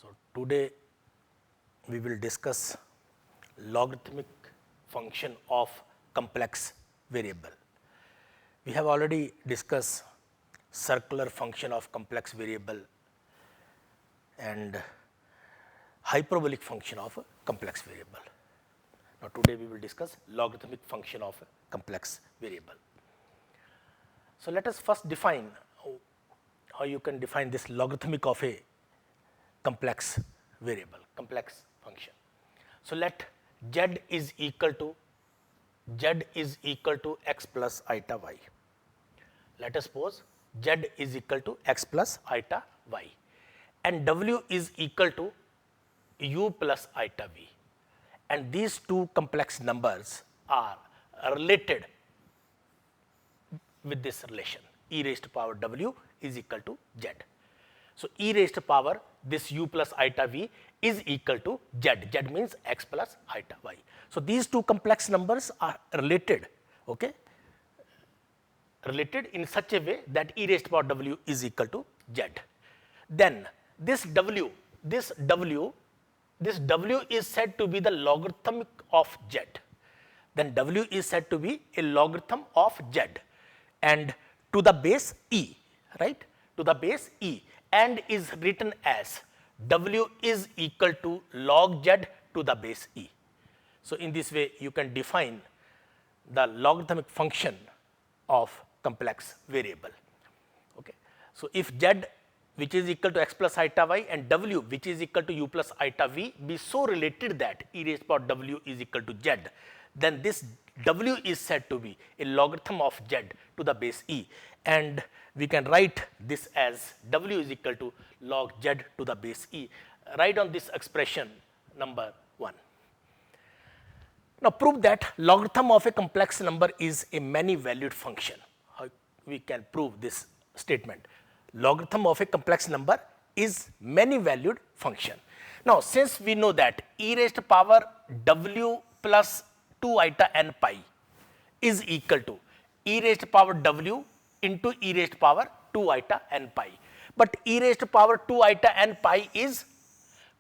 So, today we will discuss logarithmic function of complex variable. We have already discussed circular function of complex variable and hyperbolic function of a complex variable. Now, today we will discuss logarithmic function of a complex variable. So, let us first define how you can define this logarithmic of a complex variable, complex function. So, let z is equal to x plus eta y. Let us suppose z is equal to x plus eta y and w is equal to u plus eta v, and these two complex numbers are related with this relation e raised to power w is equal to z. So, e raised to power this u plus eta v is equal to z, z means x plus eta y. So, these two complex numbers are related, okay, related in such a way that e raised to power w is equal to z. Then this w is said to be the logarithmic of z, then w is said to be a logarithm of z and to the base e, right, to the base e, and is written as w is equal to log z to the base e. So, in this way you can define the logarithmic function of complex variable. Okay. So, if z which is equal to x plus eta y and w which is equal to u plus eta v be so related that e raised to power w is equal to z, then this w is said to be a logarithm of z to the base e, and we can write this as w is equal to log z to the base e. Write on this expression number 1. Now, prove that logarithm of a complex number is a many valued function. How we can prove this statement? Logarithm of a complex number is many valued function. Now, since we know that e raised to power w plus 2 eta n pi is equal to e raised to power w into e raised to power 2 eta n pi, but e raised to power 2 eta n pi is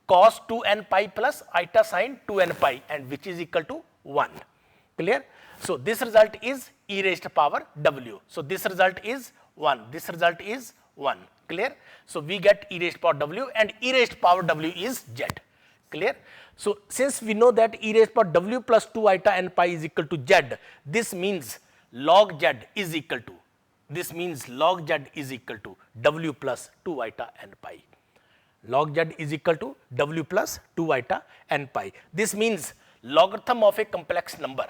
cos 2 n pi plus eta sin 2 n pi, and which is equal to 1. Clear? So, this result is e raised to power w. So, this result is 1, this result is 1. Clear? So, we get e raised to power w and e raised to power w is z. Clear? So, since we know that e raised to power w plus 2 eta n pi is equal to z, this means log z is equal to, this means log z is equal to w plus 2 eta n pi. Log z is equal to w plus 2 eta n pi. This means logarithm of a complex number.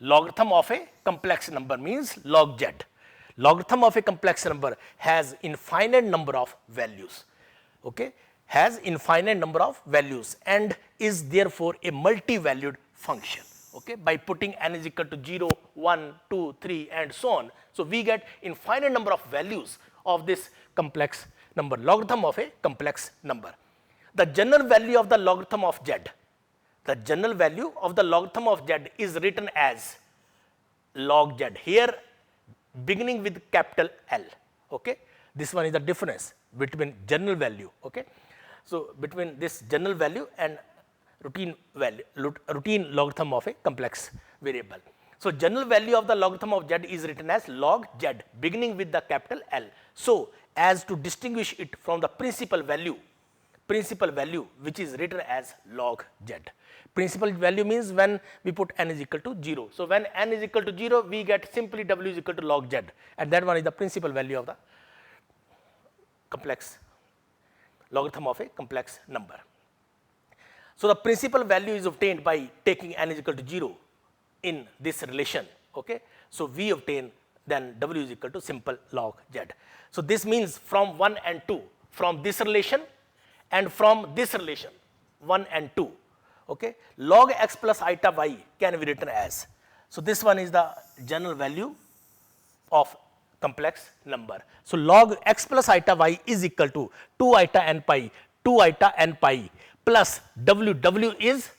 Logarithm of a complex number means log z. Logarithm of a complex number has infinite number of values, okay, has infinite number of values and is therefore a multi-valued function, okay, by putting n is equal to 0, 1, 2, 3 and so on. So, we get infinite number of values of this complex number, logarithm of a complex number. The general value of the logarithm of z, the general value of the logarithm of z is written as log z, here beginning with capital L, okay. This one is the difference between general value, okay. So, between this general value and routine value, routine logarithm of a complex variable. So, general value of the logarithm of z is written as log z beginning with the capital L. So, as to distinguish it from the principal value which is written as log z. Principal value means when we put n is equal to 0. So, when n is equal to 0, we get simply w is equal to log z, and that one is the principal value of the complex logarithm of a complex number. So, the principal value is obtained by taking n is equal to 0 in this relation, okay. So, we obtain then w is equal to simple log z. So, this means from 1 and 2, from this relation and from this relation 1 and 2, okay, log x plus eta y can be written as. So, this one is the general value of complex number. So, log x plus eta y is equal to 2 eta n pi plus w is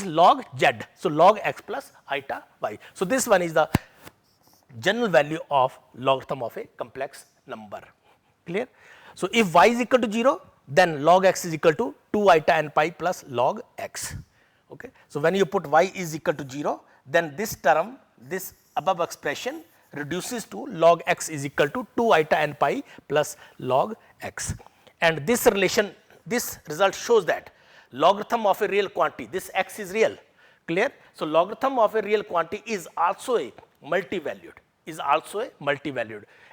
log z. So, log x plus eta y. So, this one is the general value of logarithm of a complex number. Clear? So, if y is equal to 0, then log x is equal to 2 eta n pi plus log x. Okay. So, when you put y is equal to 0, then this term, this above expression reduces to log x is equal to 2 eta n pi plus log x. And this relation, this result shows that logarithm of a real quantity, this x is real, clear. So, logarithm of a real quantity is also a multi-valued,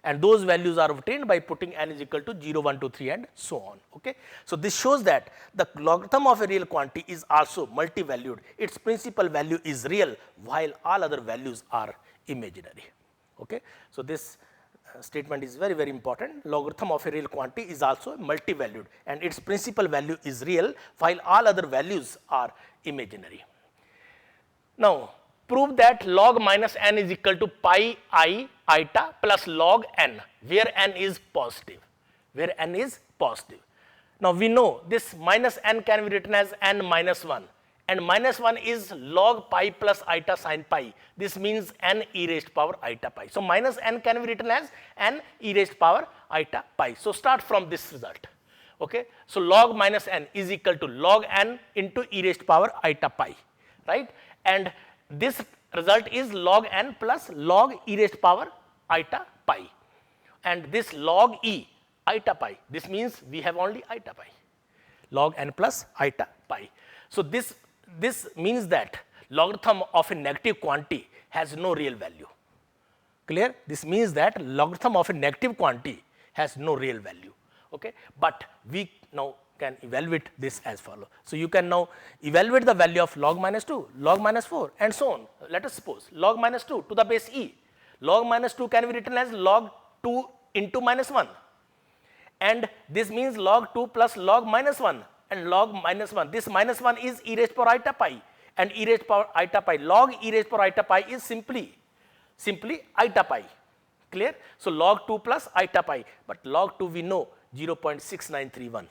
and those values are obtained by putting n is equal to 0, 1, 2, 3 and so on. Okay. So, this shows that the logarithm of a real quantity is also multi-valued, its principal value is real while all other values are imaginary. Okay. So, this statement is very, very important. Logarithm of a real quantity is also multi-valued and its principal value is real while all other values are imaginary. Now, prove that log minus n is equal to pi I eta plus log n, where n is positive, Now, we know this minus n can be written as n minus 1, and minus 1 is log pi plus eta sin pi. This means n e raised power eta pi. So, minus n can be written as n e raised power eta pi. So, start from this result. Okay. So, log minus n is equal to log n into e raised power eta pi, right, and this result is log n plus log e raised power eta pi, and this log e eta pi, this means we have only eta pi, log n plus eta pi. So, this means that logarithm of a negative quantity has no real value, clear. This means that logarithm of a negative quantity has no real value, okay. But we now can evaluate this as follow. So, you can now evaluate the value of log minus 2, log minus 4 and so on. Let us suppose log minus 2 to the base e, log minus 2 can be written as log 2 into minus 1, and this means log 2 plus log minus 1 and log minus 1. This minus 1 is e raised power eta pi, and e raised power eta pi, log e raised power eta pi is simply eta pi, clear. So, log 2 plus eta pi, but log 2 we know 0.6931,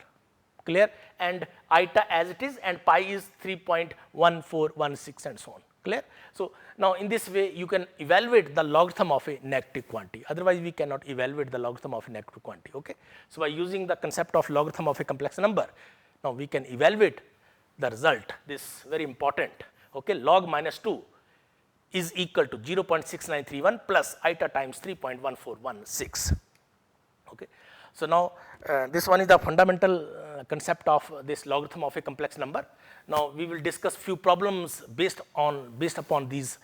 clear, and eta as it is and pi is 3.1416 and so on, clear. So, now in this way you can evaluate the logarithm of a negative quantity, otherwise we cannot evaluate the logarithm of a negative quantity. Okay. So, by using the concept of logarithm of a complex number, now we can evaluate the result, this very important. Okay. Log minus 2 is equal to 0.6931 plus eta times 3.1416. Okay. So, now this one is the fundamental concept of this logarithm of a complex number. Now, we will discuss few problems based upon these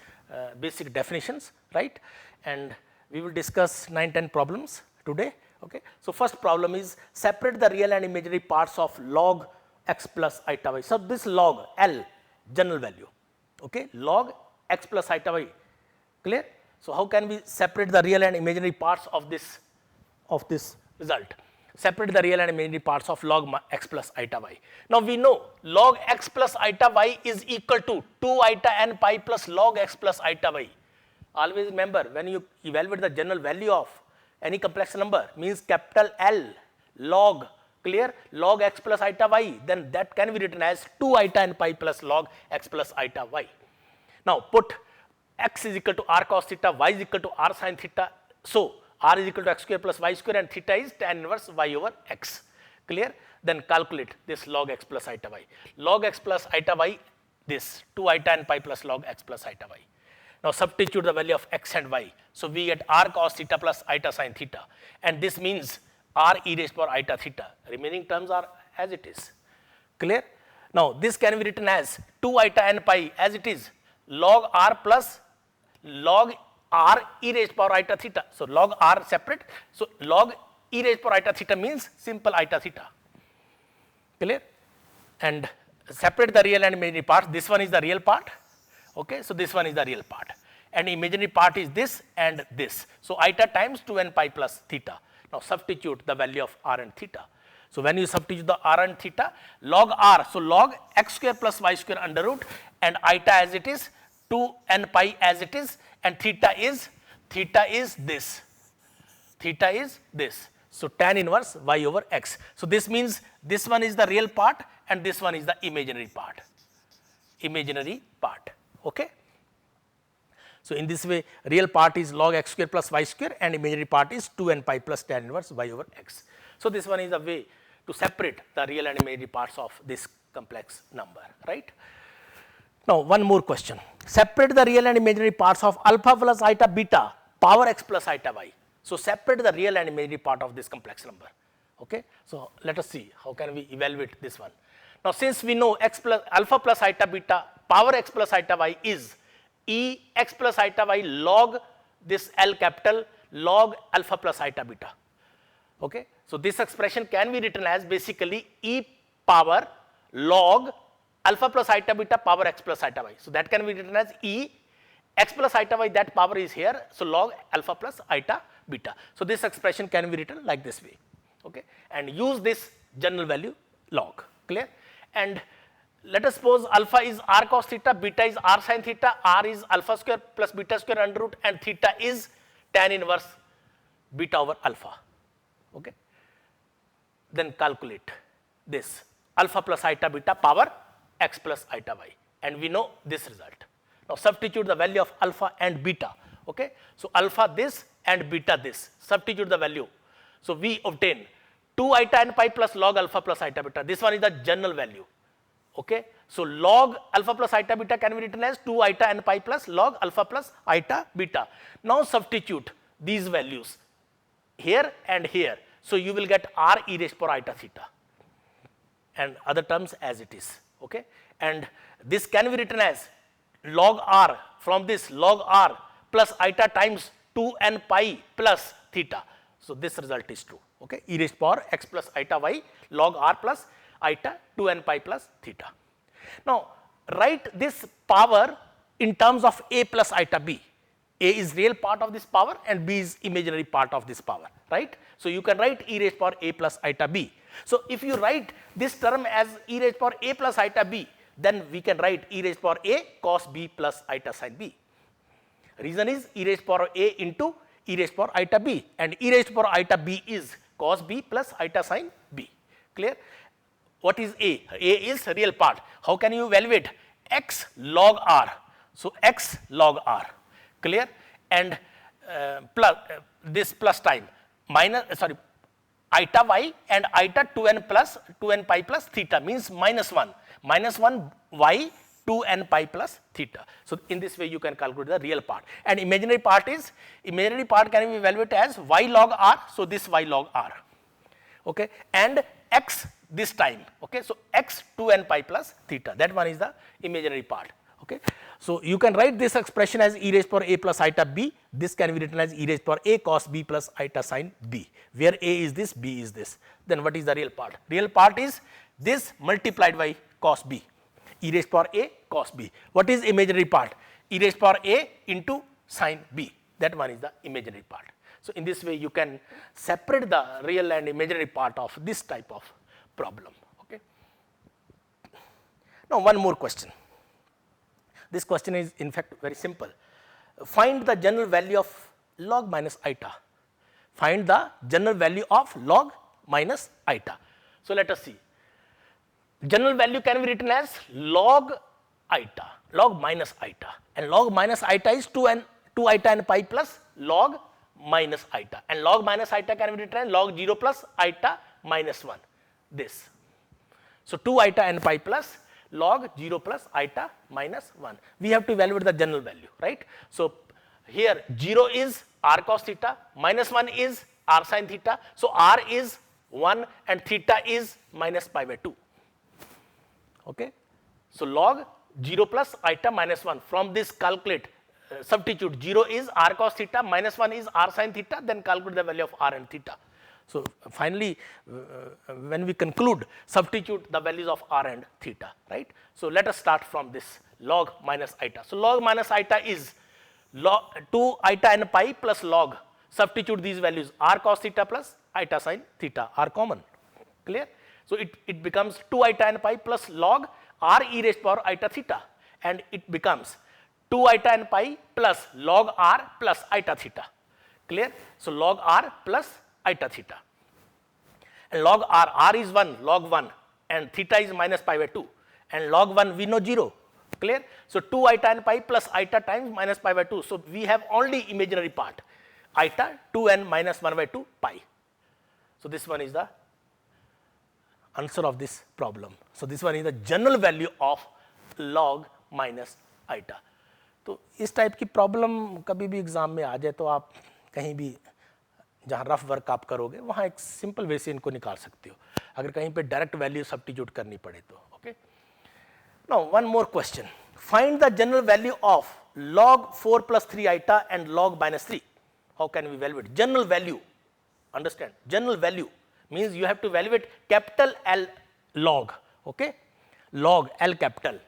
basic definitions, right, and we will discuss 9-10 problems today. Okay. So, first problem is separate the real and imaginary parts of log x plus eta y. So, this log L general value, okay, log x plus eta y, clear. So, how can we separate the real and imaginary parts of this result? Separate the real and imaginary parts of log x plus eta y. Now, we know log x plus eta y is equal to 2 eta n pi plus log x plus eta y. Always remember, when you evaluate the general value of any complex number, means capital L log, clear, log x plus eta y, then that can be written as 2 eta n pi plus log x plus eta y. Now, put x is equal to r cos theta, y is equal to r sin theta. So, r is equal to x square plus y square and theta is tan inverse y over x, clear. Then calculate this log x plus eta y. Log x plus eta y, this 2 eta n pi plus log x plus eta y. Now, substitute the value of x and y. So, we get r cos theta plus eta sin theta, and this means r e raised power eta theta. Remaining terms are as it is, clear. Now, this can be written as 2 eta n pi as it is log r plus log r e raised power eta theta. So, log r separate. So, log e raised power eta theta means simple eta theta, clear, and separate the real and imaginary parts. This one is the real part, okay. So, this one is the real part and imaginary part is this and this. So, eta times 2n pi plus theta. Now, substitute the value of r and theta. So, when you substitute the r and theta, log r, so log x square plus y square under root and eta as it is, 2n pi as it is, and theta is this, So, tan inverse y over x. So, this means this one is the real part and this one is the imaginary part, okay. So, in this way real part is log x square plus y square and imaginary part is 2n pi plus tan inverse y over x. So, this one is a way to separate the real and imaginary parts of this complex number, right? Now, one more question. Separate the real and imaginary parts of alpha plus eta beta power x plus eta y. So, separate the real and imaginary part of this complex number. Okay? So, let us see how can we evaluate this one. Now, since we know alpha plus eta beta power x plus eta y is e x plus eta y log this L capital log alpha plus eta beta. Okay? So, this expression can be written as basically e power log alpha plus eta beta power x plus eta y. So, that can be written as e x plus eta y, that power is here. So, log alpha plus eta beta. So, this expression can be written like this way, okay, and use this general value log, clear. And let us suppose alpha is r cos theta, beta is r sin theta, r is alpha square plus beta square under root, and theta is tan inverse beta over alpha. Okay. Then calculate this alpha plus eta beta power x plus eta y, and we know this result. Now, substitute the value of alpha and beta. Okay. So, alpha this and beta this, substitute the value. So, we obtain 2 eta n pi plus log alpha plus eta beta. This one is the general value. Okay. So, log alpha plus eta beta can be written as 2 eta n pi plus log alpha plus eta beta. Now, substitute these values here and here. So, you will get r e raised power eta theta and other terms as it is. Okay. And this can be written as log r, from this log r plus eta times 2 n pi plus theta. So, this result is true. Okay. E raised power x plus eta y log r plus eta 2 n pi plus theta. Now, write this power in terms of a plus eta b. A is real part of this power and b is imaginary part of this power, right. So, you can write e raised power a plus eta b. So, if you write this term as e raised power a plus eta b, then we can write e raised power a cos b plus eta sin b. Reason is e raised power a into e raised power eta b, and e raised power eta b is cos b plus eta sin b, clear. What is a? A is real part. How can you evaluate? X log r. So, x log r, clear, and plus this plus time minus eta y and eta 2n plus 2n pi plus theta means minus 1 y 2n pi plus theta. So, in this way you can calculate the real part, and imaginary part can be evaluated as y log r. So, this y log r, okay, and x this time. Okay. So, x 2n pi plus theta, that one is the imaginary part. Okay. So, you can write this expression as e raised power a plus eta b. This can be written as e raised power a cos b plus eta sin b, where a is this, b is this. Then what is the real part? Real part is this multiplied by cos b, e raised power a cos b. What is imaginary part? E raised power a into sin b, that one is the imaginary part. So, in this way you can separate the real and imaginary part of this type of problem. Okay. Now, one more question. This question is in fact very simple. Find the general value of log minus eta. Find the general value of log minus eta. So, let us see. General value can be written as log eta, log minus eta, and log minus eta is 2 eta n pi plus log minus eta, and log minus eta can be written as log 0 plus eta minus 1, this. So, 2 eta n pi plus log 0 plus eta minus 1. We have to evaluate the general value, right. So, here 0 is r cos theta, minus 1 is r sin theta. So, r is 1 and theta is minus pi by 2. Okay. So, log 0 plus eta minus 1, from this calculate, substitute 0 is r cos theta, minus 1 is r sin theta, then calculate the value of r and theta. So, finally, when we conclude, substitute the values of r and theta, right. So, let us start from this log minus eta. So, log minus eta is log 2 eta n pi plus log, substitute these values r cos theta plus eta sin theta are common, clear. So, it becomes 2 eta n pi plus log r e raised power eta theta, and it becomes 2 eta n pi plus log r plus eta theta, clear. So, log r plus eta theta, and log r is 1, log 1, and theta is minus pi by 2, and log 1 we know 0, clear. So, 2 eta n pi plus eta times minus pi by 2. So, we have only imaginary part eta 2n minus 1 by 2 pi. So, this one is the answer of this problem. So this one is the general value of log minus eta. तो इस type की problem कभी भी exam में आ जाए तो आप कहीं भी जहाँ रफ वर्क आप करोगे वहाँ एक सिंपल वे से इनको निकाल सकते हो, अगर कहीं पे डायरेक्ट वैल्यू सब्स्टिट्यूट करनी पड़े तो. Okay, now one more question, find the general value of log 4 plus 3 eta and log minus 3. How can we evaluate general value? Understand, general value means you have to evaluate capital L log, okay, log L capital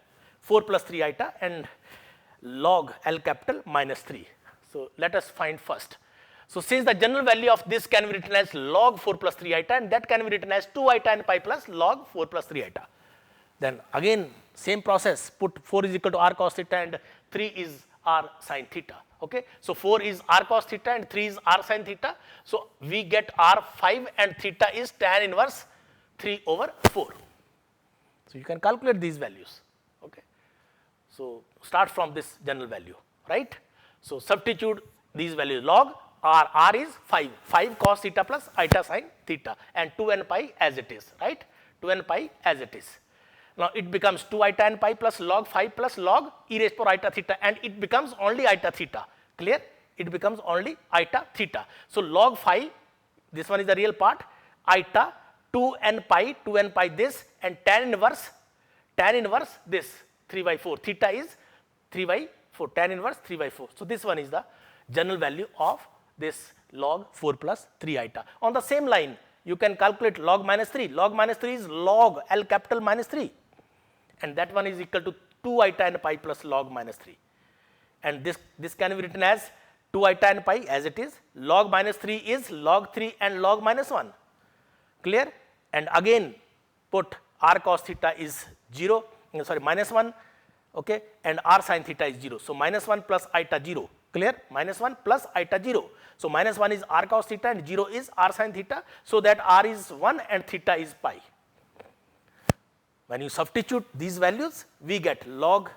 4 plus 3 eta and log L capital minus 3. So let us find first. So since the general value of this can be written as log 4 plus 3 eta and that can be written as 2 eta and pi plus log 4 plus 3 eta. Then again same process, put 4 is equal to r cos theta and 3 is r sin theta. Okay, so 4 is r cos theta and 3 is r sin theta. So we get r 5 and theta is tan inverse 3 over 4. So you can calculate these values. Okay, so start from this general value, right? So substitute these values, log r is 5 cos theta plus eta sin theta and 2n pi as it is, right? 2n pi as it is. Now it becomes 2 eta n pi plus log 5 plus log e raised power eta theta and it becomes only eta theta. Clear? It becomes only eta theta. So log 5, this one is the real part, eta 2n pi this and tan inverse this 3 by 4. Theta is 3 by 4, tan inverse 3 by 4. So this one is the general value of this log 4 plus 3 eta. On the same line, you can calculate log minus 3. Log minus 3 is log L capital minus 3. And that one is equal to 2 eta n pi plus log minus 3. And this can be written as 2 eta n pi as it is. Log minus 3 is log 3 and log minus 1. Clear? And again put r cos theta is 0, sorry, minus 1, okay, and r sin theta is 0. So minus 1 plus eta 0. Clear? Minus 1 plus eta 0. So minus 1 is r cos theta and 0 is r sin theta. So that r is 1 and theta is pi. When you substitute these values, we get log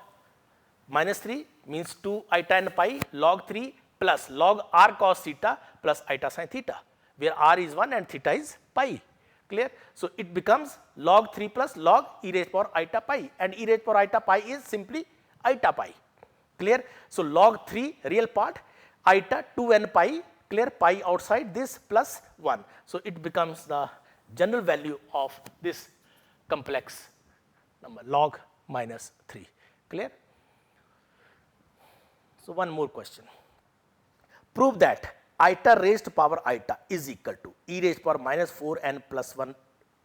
minus 3 means 2 eta n pi log 3 plus log r cos theta plus eta sin theta, where r is 1 and theta is pi. Clear? So it becomes log 3 plus log e raised power eta pi, and e raised power eta pi is simply eta pi. Clear? So log 3 real part, eta 2n pi, clear, pi outside this plus 1. So it becomes the general value of this complex number log minus 3. Clear? So one more question. Prove that eta raised power eta is equal to e raised power minus 4n plus 1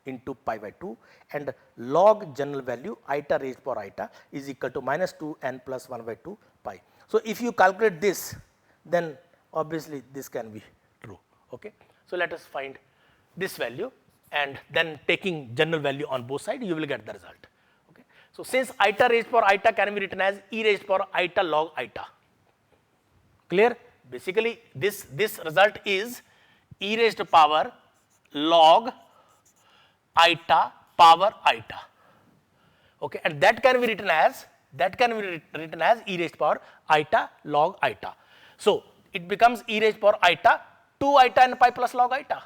into pi by 2 and log general value eta raised power eta is equal to minus 2n plus 1 by 2 pi. So if you calculate this, then obviously this can be true. Okay, so let us find this value and then taking general value on both sides, you will get the result. Okay, so since eta raised power eta can be written as e raised power eta log eta. Clear? Basically this result is e raised power log eta power eta. Okay, and that can be written as e raised power eta log eta. So it becomes e raised power eta 2 eta n pi plus log eta.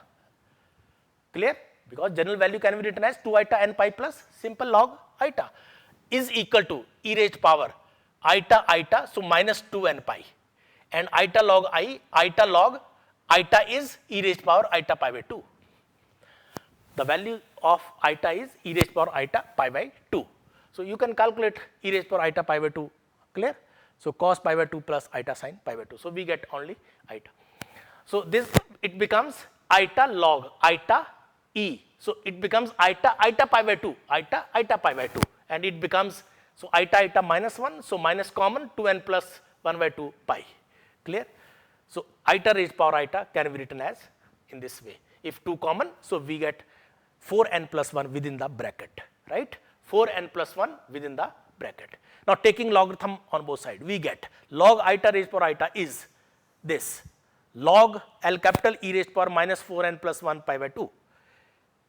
Clear? Because general value can be written as 2 eta n pi plus simple log eta is equal to e raised power eta, so minus 2 n pi, and eta log eta is e raised power eta pi by 2. The value of eta is e raised power eta pi by 2. So you can calculate e raised power eta pi by 2. Clear? So cos pi by 2 plus eta sin pi by 2. So we get only eta. So this it becomes eta log eta e. So it becomes eta pi by 2, eta pi by 2, and it becomes, so eta minus 1, so minus common 2n plus 1 by 2 pi. Clear? So eta raised power eta can be written as in this way. If 2 common, so we get 4n plus 1 within the bracket, right? 4n plus 1 within the bracket. Now taking logarithm on both sides, we get log eta raised power eta is this log L capital e raised power minus 4n plus 1 pi by 2,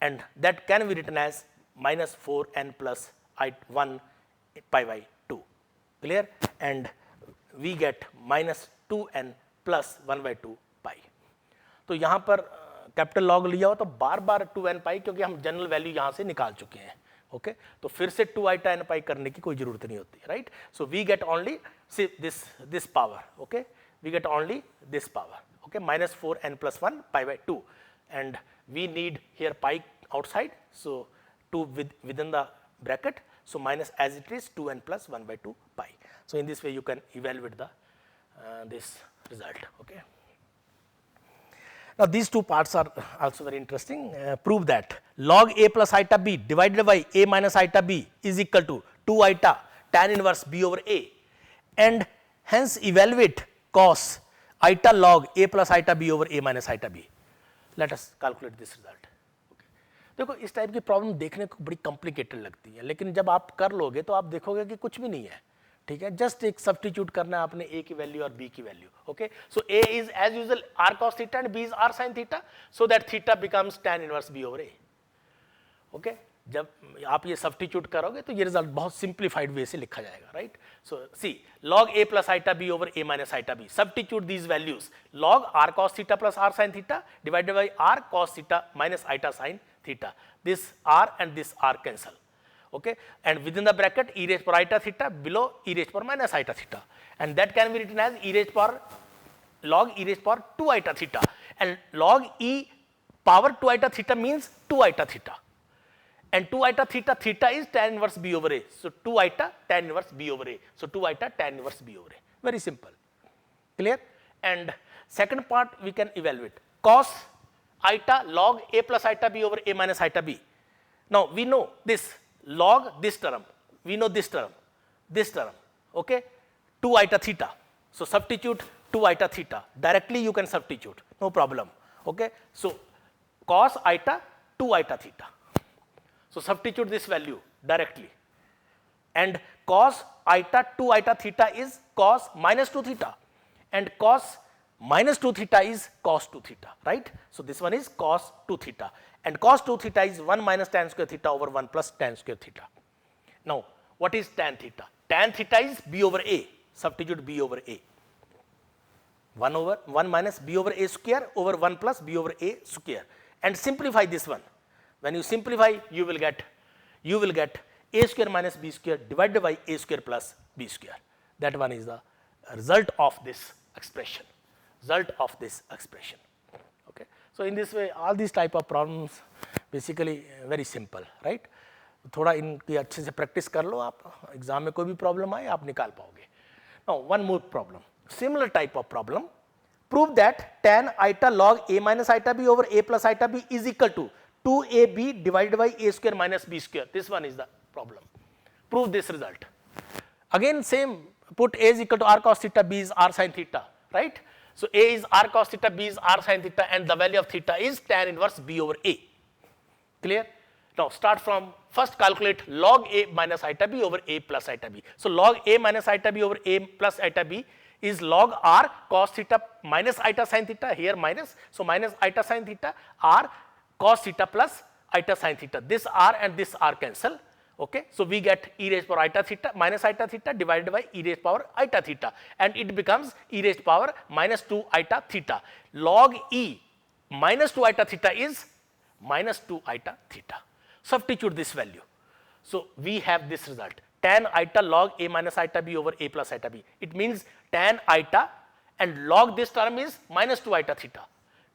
and that can be written as minus 4n plus 1 pi by 2. Clear? And we get minus 2n plus 1 by 2 pi. तो यहाँ पर capital log लिया हो तो बार बार 2n पाई, क्योंकि हम general value यहाँ से निकाल चुके हैं, ओके तो फिर से 2 आइटा n पाई करने की कोई जरूरत नहीं होती, right. So we get only this power, okay we get only this power, okay, minus 4n plus 1 pi by 2, and we need here pi outside, so 2 within the bracket, so minus as it is 2n plus 1 by 2 pi. So in this way you can evaluate the this result, okay. Now these two parts are also very interesting. Prove that log a plus iota b divided by a minus iota b is equal to 2 iota tan inverse b over a, and hence evaluate cos iota log a plus iota b over a minus iota b. Let us calculate this result. Okay. देखो इस type की problem देखने को बड़ी complicated लगती है, लेकिन जब आप कर लोगे तो आप देखोगे कि कुछ भी नहीं है, ठीक है. जस्ट एक सब्स्टिट्यूट करना है आपने a की वैल्यू और b की वैल्यू, okay. So a is as usual r cos theta and b is r sin theta, so that theta becomes tan inverse b over a, okay. जब आप ये सब्स्टिट्यूट करोगे तो ये रिजल्ट बहुत सिंप्लीफाइड वे से लिखा जाएगा, right. So C log a plus iota b over a minus iota b, substitute these values, log r cos theta plus r sin theta divided by r cos theta minus iota sin theta, this r and this r cancel, okay, and within the bracket e raised power iota theta, below e raised power minus iota theta, and that can be written as e raised power log e raised power 2 iota theta, and log e power 2 iota theta means 2 iota theta, and 2 iota theta, theta is tan inverse b over a, so 2 iota tan inverse b over a, so 2 iota tan inverse b over a, very simple, clear. And second part we can evaluate cos iota log a plus iota b over a minus iota b. Now we know this log this term, we know this term, okay, 2 iota theta, so substitute 2 iota theta, directly you can substitute, no problem, okay. So cos iota 2 iota theta, so substitute this value directly, and cos iota 2 iota theta is cos minus 2 theta, and cos minus 2 theta is cos 2 theta, right. So this one is cos 2 theta, and cos 2 theta is 1 minus tan square theta over 1 plus tan square theta. Now what is tan theta? Tan theta is b over a, substitute b over a, 1 minus b over a square over 1 plus b over a square, and simplify this one. When you simplify, you will get a square minus b square divided by a square plus b square. That one is the result of this expression. Okay. So in this way, all these type of problems basically very simple, right? थोड़ा इनकी अच्छे से practice कर लो आप, exam में कोई भी problem आए आप निकाल पाओगे. Now one more problem, similar type of problem. Prove that tan iota log a minus iota b over a plus iota b is equal to 2ab divided by a square minus b square. This one is the problem. Prove this result. Again same, put a is equal to r cos theta, b is r sin theta, right? So a is r cos theta, b is r sin theta, and the value of theta is tan inverse b over a. Clear? Now start from first calculate log a minus iota b over a plus iota b. So log a minus iota b over a plus iota b is log r cos theta minus iota sin theta, here minus, so minus iota sin theta, r cos theta plus iota sin theta. This r and this r cancel, okay. So we get e raised power iota theta minus iota theta divided by e raised power iota theta, and it becomes e raised power minus 2 iota theta. Log e minus 2 iota theta is minus 2 iota theta. Substitute this value. So we have this result, tan iota log a minus iota b over a plus iota b. It means tan iota and log this term is minus 2 iota theta.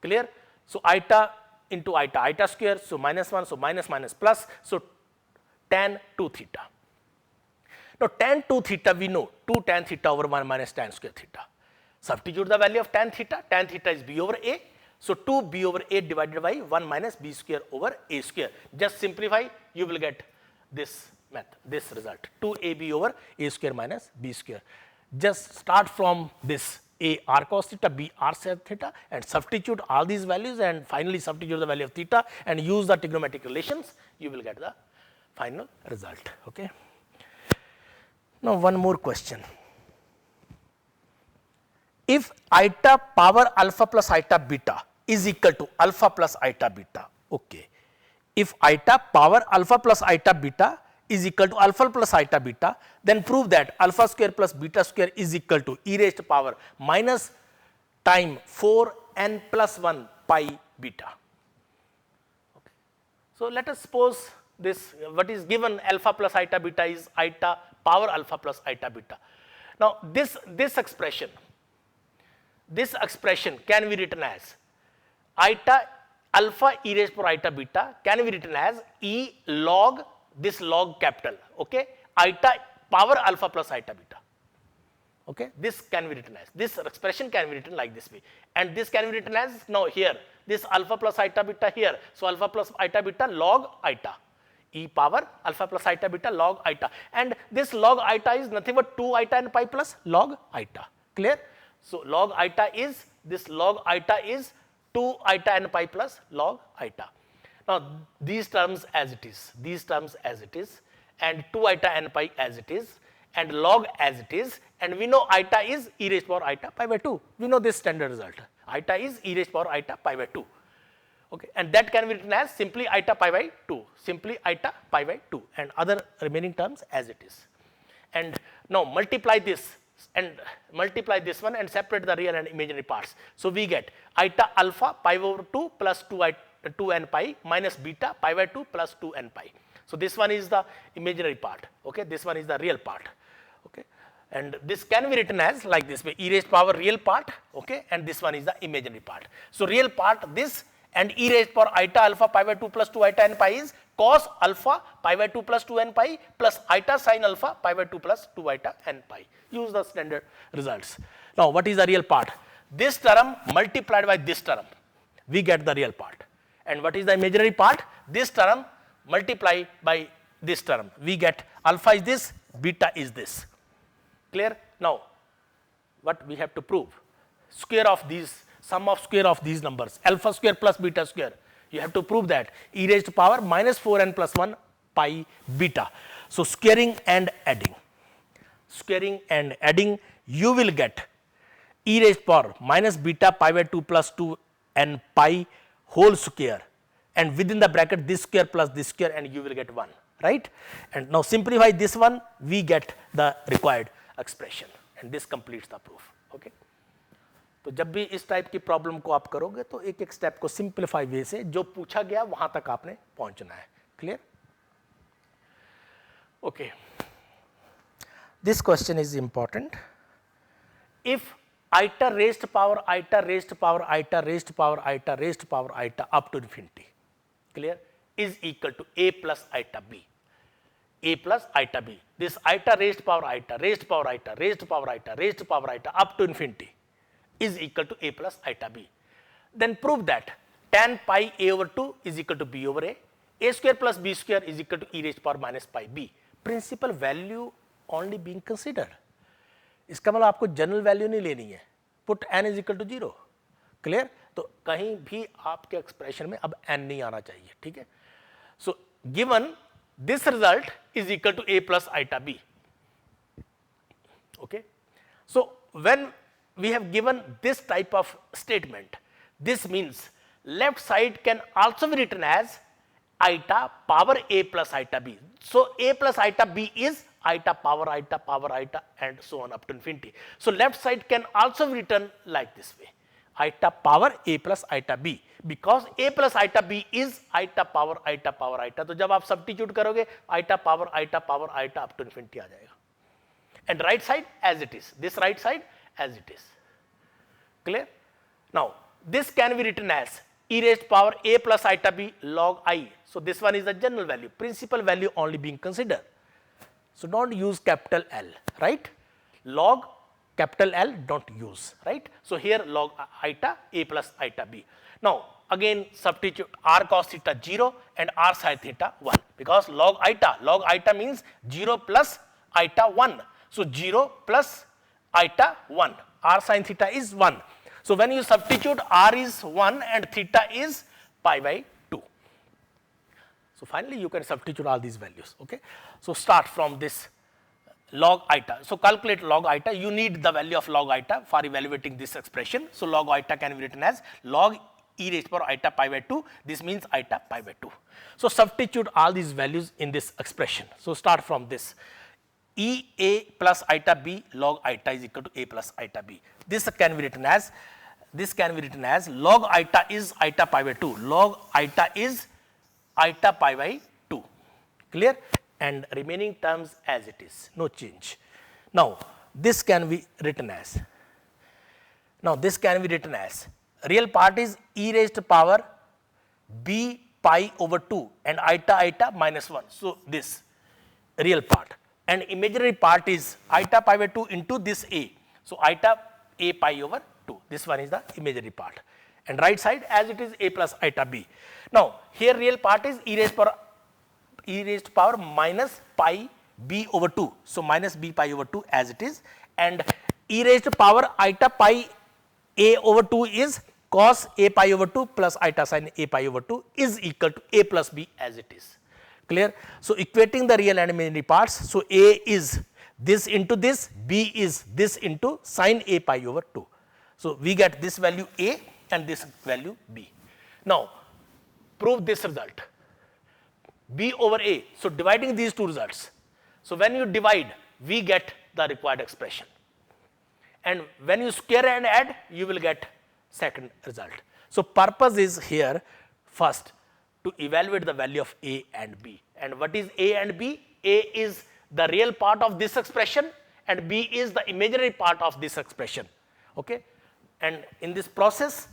Clear? So iota into iota, iota square, so minus 1, so minus minus plus, so tan 2 theta. Now tan 2 theta we know, 2 tan theta over 1 minus tan square theta. Substitute the value of tan theta is b over a, so 2 b over a divided by 1 minus b square over a square. Just simplify, you will get this method, this result, 2ab over a square minus b square. Just start from this a r cos theta, b r sin theta, and substitute all these values, and finally substitute the value of theta and use the trigonometric relations, you will get the final result. Okay. Now one more question. If iota power alpha plus iota beta is equal to alpha plus iota beta, okay. If iota power alpha plus iota beta is equal to alpha plus iota beta, then prove that alpha square plus beta square is equal to e raised to power minus time 4n plus 1 pi beta. So let us suppose this what is given alpha plus eta beta is eta power alpha plus eta beta. Now this expression can be written as eta alpha e raised to power eta beta can be written as e log this log capital, okay, eta power alpha plus eta beta. Okay, this can be written as, this expression can be written like this way, and this can be written as, now here this alpha plus eta beta here, so alpha plus eta beta log eta, e power alpha plus eta beta log eta, and this log eta is nothing but 2 eta and pi plus log eta, clear? So log eta is, this log eta is 2 eta and pi plus log eta. Now these terms as it is, and 2 eta and pi as it is, and log as it is, and we know eta is e raised to power eta pi by 2. We know this standard result. Eta is e raised to power eta pi by 2. Okay, and that can be written as simply eta pi by 2, and other remaining terms as it is. And now multiply this one and separate the real and imaginary parts. So we get eta alpha pi over 2 plus 2 n pi minus beta pi by 2 plus 2 n pi. So this one is the imaginary part. Okay, this one is the real part. Okay, and this can be written as like this way, e raised to power real part, okay, and this one is the imaginary part. So real part this, and e raised to power eta alpha pi by 2 plus 2 eta n pi is cos alpha pi by 2 plus 2 n pi plus eta sin alpha pi by 2 plus 2 eta n pi. Use the standard results. Now what is the real part? This term multiplied by this term, we get the real part. And what is the imaginary part? This term multiplied by this term, we get alpha is this, beta is this. Clear? Now what we have to prove? Square of these, sum of square of these numbers, alpha square plus beta square. You have to prove that e raised to power minus 4n plus 1 pi beta. So squaring and adding, you will get e raised to power minus beta pi by 2 plus 2 n pi whole square, and within the bracket this square plus this square, and you will get 1, right? And now simplify this one, we get the required expression, and this completes the proof. Okay, तो जब भी इस type की problem को आप करोगे तो एक एक स्टेप को सिंप्लीफाई वे से जो पूछा गया वहां तक आपने पहुंचना है. Clear? Okay, this question is important. If eta raised to power eta raised to power eta raised to power eta raised to power eta up to infinity, clear, is equal to a plus eta b, a plus eta b. This eta raised to power eta raised to power eta raised to power eta raised to power eta up to infinity is equal to a plus eta b. Then prove that tan pi a over 2 is equal to b over a square plus b square is equal to e raised to power minus pi b. Principal value only being considered. इसका मतलब आपको general value नहीं लेनी है. Put n is equal to 0. Clear? तो कहीं भी आपके एक्सप्रेशन में अब n नहीं आना चाहिए. ठीक है? So given this result is equal to a plus iota b. Okay, so when we have given this type of statement, this means left side can also be written as iota power a plus iota b. So a plus iota b is iota power iota and so on up to infinity. So left side can also be written like this way, iota power a plus iota b, because a plus iota b is iota power iota. तो जब आप substitute करोगे iota power iota up to infinity आ जाएगा. And right side as it is, this right side as it is. Clear? Now this can be written as e raised to power a plus iota b log I. So this one is the general value, principal value only being considered. So don't use capital L, right? Log capital L don't use, right? So here log iota a plus iota b. Now again substitute r cos theta 0 and r sin theta 1, because log iota means 0 plus iota 1. So 0 plus iota 1, r sin theta is 1. So when you substitute r is 1 and theta is pi by 2. So finally you can substitute all these values. Okay, so start from this log iota. So calculate log iota. You need the value of log iota for evaluating this expression. So log iota can be written as log e raised to power iota pi by 2. This means iota pi by 2. So substitute all these values in this expression. So start from this. E a plus iota b log iota is equal to a plus iota b. This can be written as log iota is iota pi by 2. Log iota is eta pi by 2, clear, and remaining terms as it is, no change. Now this can be written as, real part is e raised to power b pi over 2 and eta minus 1. So this real part, and imaginary part is eta pi by 2 into this a. So eta a pi over 2, this one is the imaginary part, and right side as it is a plus eta b. Now here real part is e raised to power minus pi b over 2. So minus b pi over 2 as it is, and e raised to power eta pi a over 2 is cos a pi over 2 plus eta sin a pi over 2 is equal to a plus b as it is, clear. So equating the real and imaginary parts, so a is this into this, b is this into sin a pi over 2. So we get this value a and this value b. Now prove this result, b over a. So dividing these two results, so when you divide we get the required expression, and when you square and add you will get second result. So purpose is here first to evaluate the value of a and b. And what is a and b? A is the real part of this expression and b is the imaginary part of this expression, okay. And in this process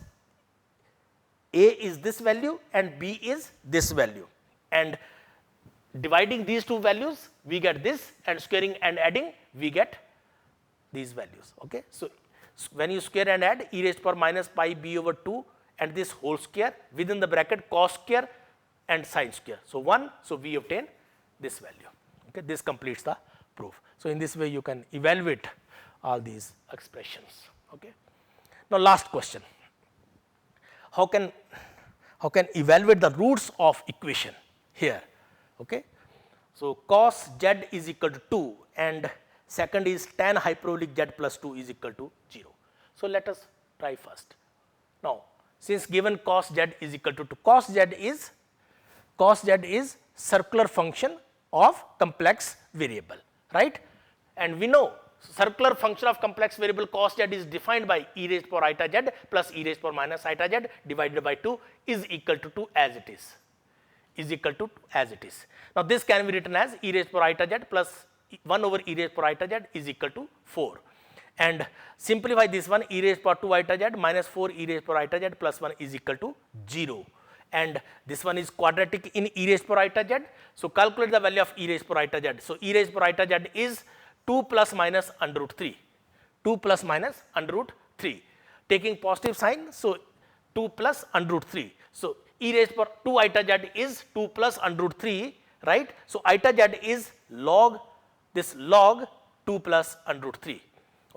a is this value and b is this value, and dividing these two values we get this, and squaring and adding we get these values, okay. So when you square and add e raised to power minus pi b over 2 and this whole square within the bracket cos square and sin square, so 1, so we obtain this value, okay. This completes the proof. So in this way you can evaluate all these expressions, okay. Now last question, how can evaluate the roots of equation here, okay. So cos z is equal to 2 and second is tan hyperbolic z plus 2 is equal to 0. So let us try first. Now since given cos z is equal to 2, cos z is circular function of complex variable, right, and we know circular function of complex variable cos z is defined by e raised to power eta z plus e raised to power minus eta z divided by 2 is equal to 2 as it is, Now this can be written as e raised to power eta z plus 1 over e raised to power eta z is equal to 4, and simplify this one, e raised to power 2 eta z minus 4 e raised to power eta z plus 1 is equal to 0, and this one is quadratic in e raised to power eta z. So calculate the value of e raised to power eta z. So e raised to power eta z is 2 plus minus under root 3, 2 plus minus under root 3, taking positive sign, so 2 plus under root 3. So e raised to power 2 eta z is 2 plus under root 3, right. So eta z is log 2 plus under root 3,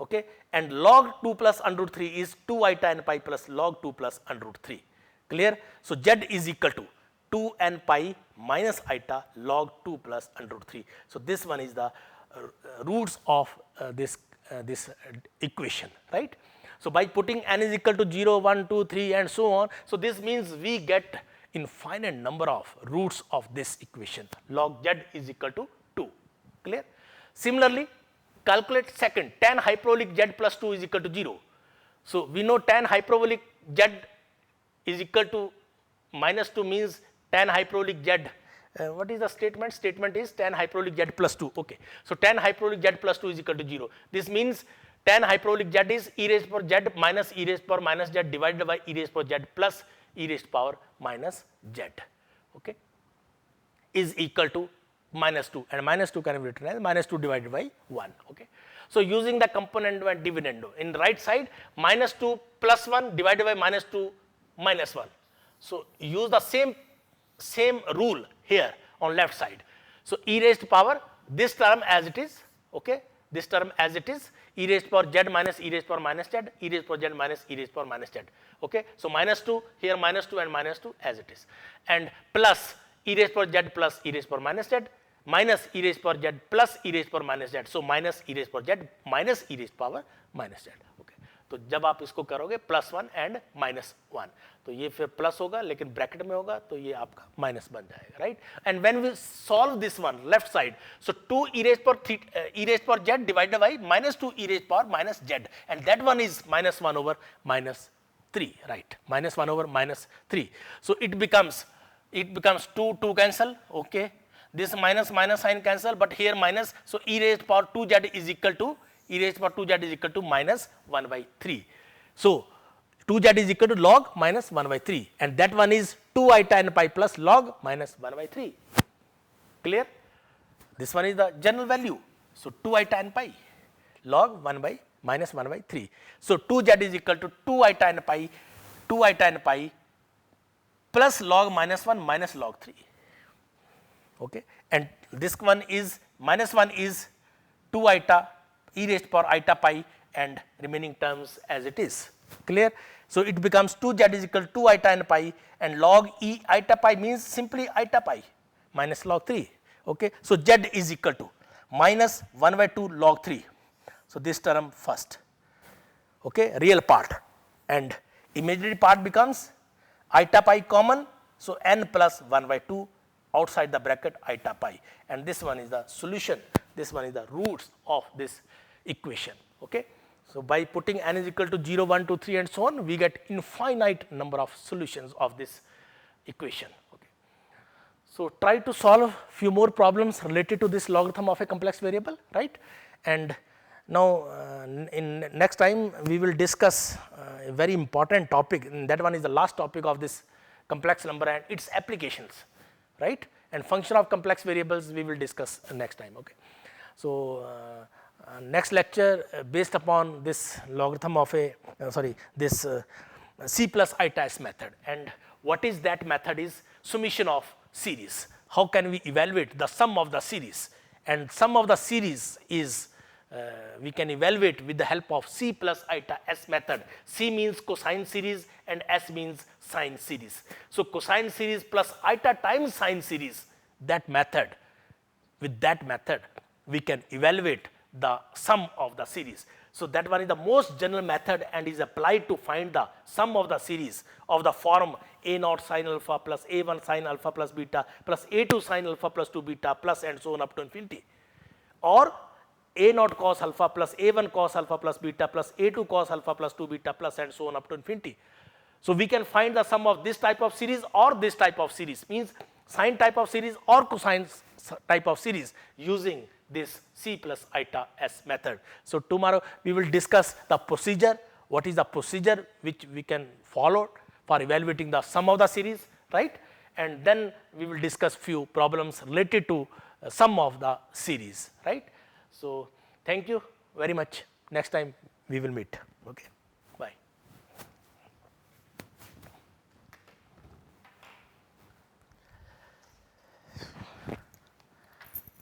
okay, and log 2 plus under root 3 is 2 eta n pi plus log 2 plus under root 3, clear. So z is equal to 2 n pi minus eta log 2 plus under root 3. So this one is the roots of this equation, right. So by putting n is equal to 0, 1, 2, 3 and so on, so this means we get infinite number of roots of this equation, log z is equal to 2, clear. Similarly calculate second, tan hyperbolic z plus 2 is equal to 0. So we know tan hyperbolic z is equal to minus 2 means tan hyperbolic z, what is the statement? Statement is tan hyperbolic z plus 2, okay. So tan hyperbolic z plus 2 is equal to 0. This means tan hyperbolic z is e raised to power z minus e raised to power minus z divided by e raised to power z plus e raised to power minus z, okay, is equal to minus 2, and minus 2 can be written as minus 2 divided by 1, okay. So using the component and dividendo in the right side, minus 2 plus 1 divided by minus 2 minus 1. So use the same rule here on left side. So e raised to power this term as it is, okay, this term as it is, e raised to power z minus e raised to power minus z, e raised to power z minus e raised to power minus z, okay. So minus 2 here, minus 2 and minus 2 as it is, and plus e raised to power z plus e raised to power minus z minus e raised to power z plus e raised to power minus z. So minus e raised to power z minus e raised to power minus z, okay. तो जब आप इसको करोगे plus 1 and minus 1, तो ये फिर plus होगा लेकिन ब्रैकेट में होगा तो ये आपका माइनस बन जाएगा, right. And when we solve this one left side, so 2 e raised power z divided by minus 2 e raised power minus z, and that one is minus 1 over minus 3, right, minus 1 over minus 3. So it becomes it becomes 2, 2 cancel, okay. This minus minus sign cancel, but here minus, so e raised power 2z is equal to, e raised power 2z is equal to minus 1 by 3. So 2z is equal to log minus 1 by 3, and that one is 2 I tan pi plus log minus 1 by 3. Clear? This one is the general value. So 2 I tan pi log 1 by minus 1 by 3. So 2z is equal to 2 I tan pi plus log minus 1 minus log 3. Okay. And this one is minus 1 is 2 iota e raised power iota pi and remaining terms as it is. Clear? So it becomes 2z is equal to 2 iota n pi, and log e iota pi means simply iota pi minus log 3. Okay. So z is equal to minus 1 by 2 log 3. So this term first, okay, real part, and imaginary part becomes iota pi common. So n plus 1 by 2 outside the bracket iota pi, and this one is the solution. This one is the roots of this equation. Okay. So by putting n is equal to 0, 1, 2, 3 and so on, we get infinite number of solutions of this equation. Okay. So try to solve few more problems related to this logarithm of a complex variable, right? And now in next time we will discuss a very important topic, and that one is the last topic of this complex number and its applications, right? And function of complex variables we will discuss next time. Okay. So next lecture based upon this logarithm of a this C plus iota s method, and what is that method is summation of series. How can we evaluate the sum of the series, and sum of the series is we can evaluate with the help of C plus iota s method. C means cosine series and s means sine series. So cosine series plus iota times sine series, that method, with that method we can evaluate the sum of the series. So that one is the most general method and is applied to find the sum of the series of the form a naught sin alpha plus a1 sin alpha plus beta plus a2 sin alpha plus 2 beta plus and so on up to infinity, or a naught cos alpha plus a1 cos alpha plus beta plus a2 cos alpha plus 2 beta plus and so on up to infinity. So we can find the sum of this type of series or this type of series, means sine type of series or cosine type of series using this C plus iota s method. So tomorrow we will discuss the procedure, what is the procedure which we can follow for evaluating the sum of the series, right? And then we will discuss few problems related to sum of the series, right? So thank you very much. Next time we will meet. Okay.